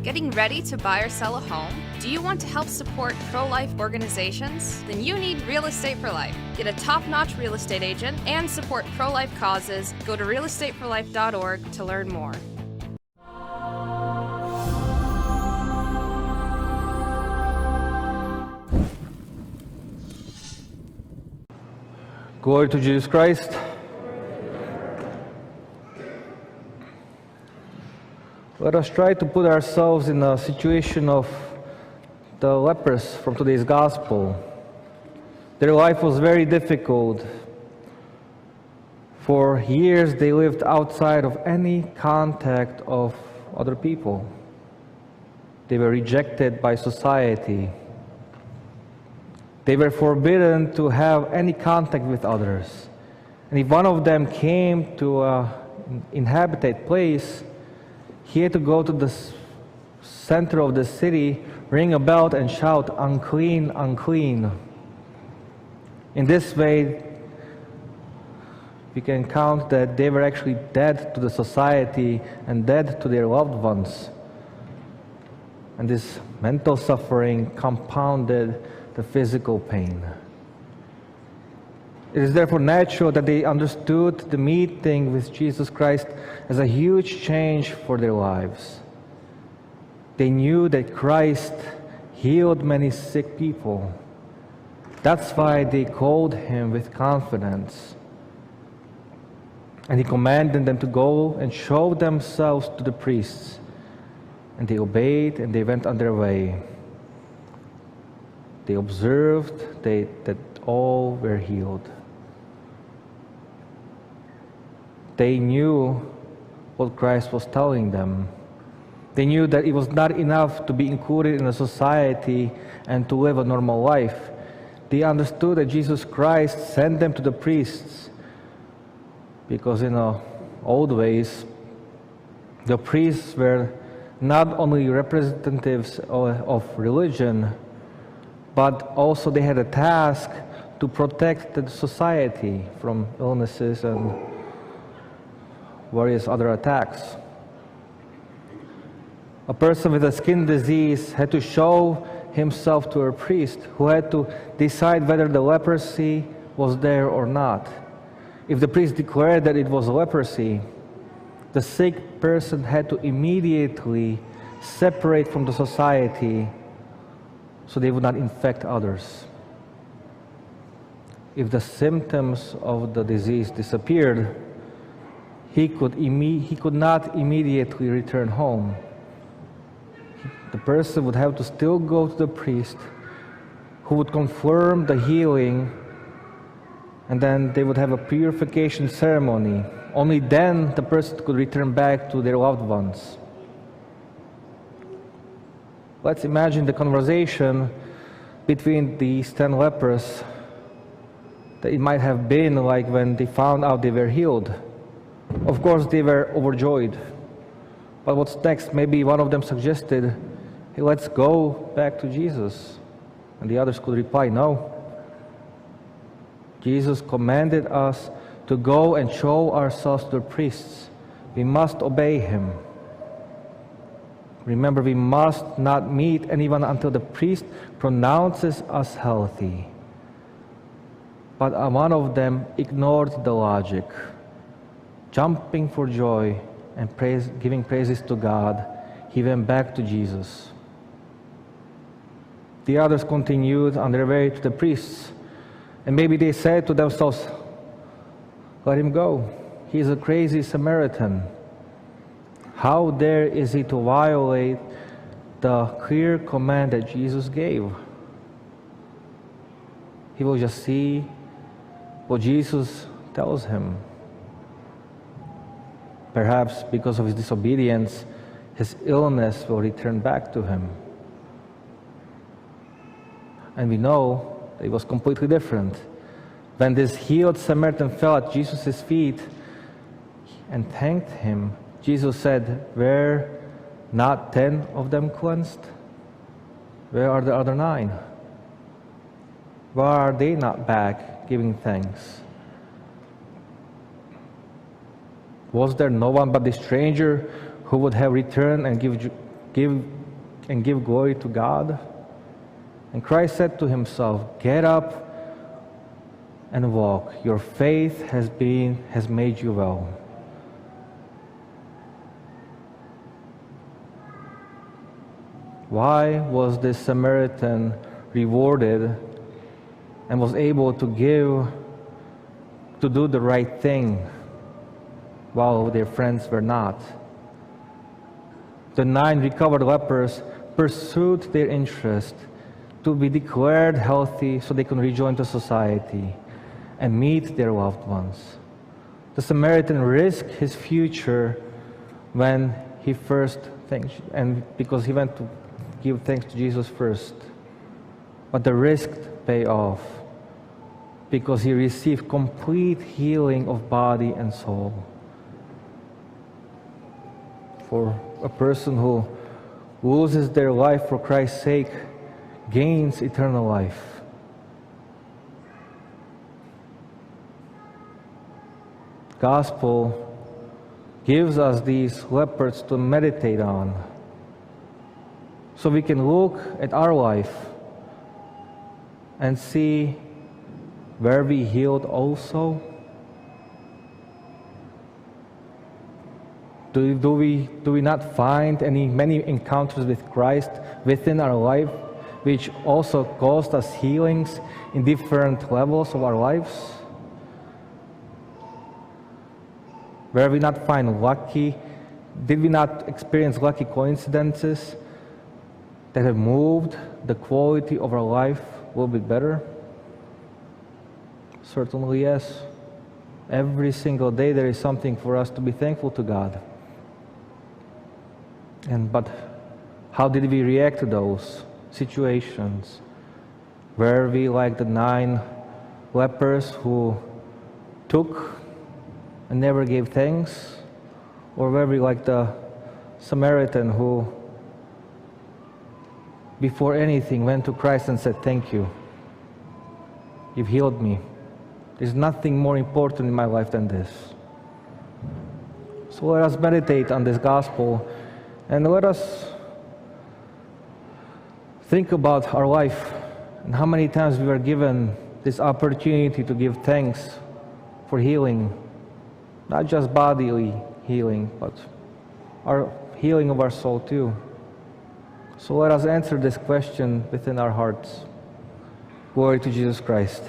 Getting ready to buy or sell a home? Do you want to help support pro-life organizations? Then you need Real Estate for Life. Get a top-notch real estate agent and support pro-life causes. Go to realestateforlife.org to learn more. Glory to Jesus Christ. Let us try to put ourselves in a situation of the lepers from today's gospel. Their life was very difficult. For years they lived outside of any contact of other people. They were rejected by society. They were forbidden to have any contact with others. And if one of them came to an inhabited place, he had to go to the center of the city, ring a bell and shout, "Unclean, unclean." In this way, we can count that they were actually dead to the society and dead to their loved ones. And this mental suffering compounded the physical pain. It is therefore natural that they understood the meeting with Jesus Christ as a huge change for their lives. They knew that Christ healed many sick people. That's why they called him with confidence. And he commanded them to go and show themselves to the priests. And they obeyed and they went on their way. They observed that all were healed. They knew what Christ was telling them. They knew that it was not enough to be included in a society and to live a normal life. They understood that Jesus Christ sent them to the priests because in old ways, the priests were not only representatives of religion, but also they had a task to protect the society from illnesses and various other attacks. A person with a skin disease had to show himself to a priest who had to decide whether the leprosy was there or not. If the priest declared that it was leprosy, the sick person had to immediately separate from the society so they would not infect others. If the symptoms of the disease disappeared, he could not immediately return home. The person would have to still go to the priest who would confirm the healing, and then they would have a purification ceremony. Only then the person could return back to their loved ones. Let's imagine the conversation between these 10 lepers that it might have been like when they found out they were healed. Of course, they were overjoyed. But what's next? Maybe one of them suggested, "Hey, let's go back to Jesus." And the others could reply, "No. Jesus commanded us to go and show ourselves to the priests. We must obey him. Remember, we must not meet anyone until the priest pronounces us healthy." But one of them ignored the logic. Jumping for joy and giving praises to God, he went back to Jesus. The others continued on their way to the priests, and maybe they said to themselves, "Let him go. He's a crazy Samaritan. How dare is he to violate the clear command that Jesus gave? He will just see what Jesus tells him." Perhaps because of his disobedience, his illness will return back to him. And we know that it was completely different. When this healed Samaritan fell at Jesus' feet and thanked him, Jesus said, "Were not 10 of them cleansed? Where are the other 9? Why are they not back giving thanks?" Was there no one but the stranger who would have returned and give glory to God. And Christ said to himself, "Get up and walk. Your faith has made you well." Why was this Samaritan rewarded and was able to do the right thing while their friends were not? The 9 recovered lepers pursued their interest to be declared healthy so they can rejoin to society and meet their loved ones. The Samaritan risked his future when he first thanked, and because he went to give thanks to Jesus first. But the risk paid off because he received complete healing of body and soul. For a person who loses their life for Christ's sake gains eternal life. Gospel gives us these lepers to meditate on, so we can look at our life and see where we healed also. Do we not find many encounters with Christ within our life, which also caused us healings in different levels of our lives? Where we not find did we not experience lucky coincidences that have moved the quality of our life a little bit better? Certainly yes. Every single day there is something for us to be thankful to God. But how did we react to those situations? Were we like the 9 lepers who took and never gave thanks? Or were we like the Samaritan who, before anything, went to Christ and said, "Thank you. You've healed me. There's nothing more important in my life than this." So let us meditate on this gospel and let us think about our life and how many times we were given this opportunity to give thanks for healing, not just bodily healing, but our healing of our soul too. So let us answer this question within our hearts. Glory to Jesus Christ.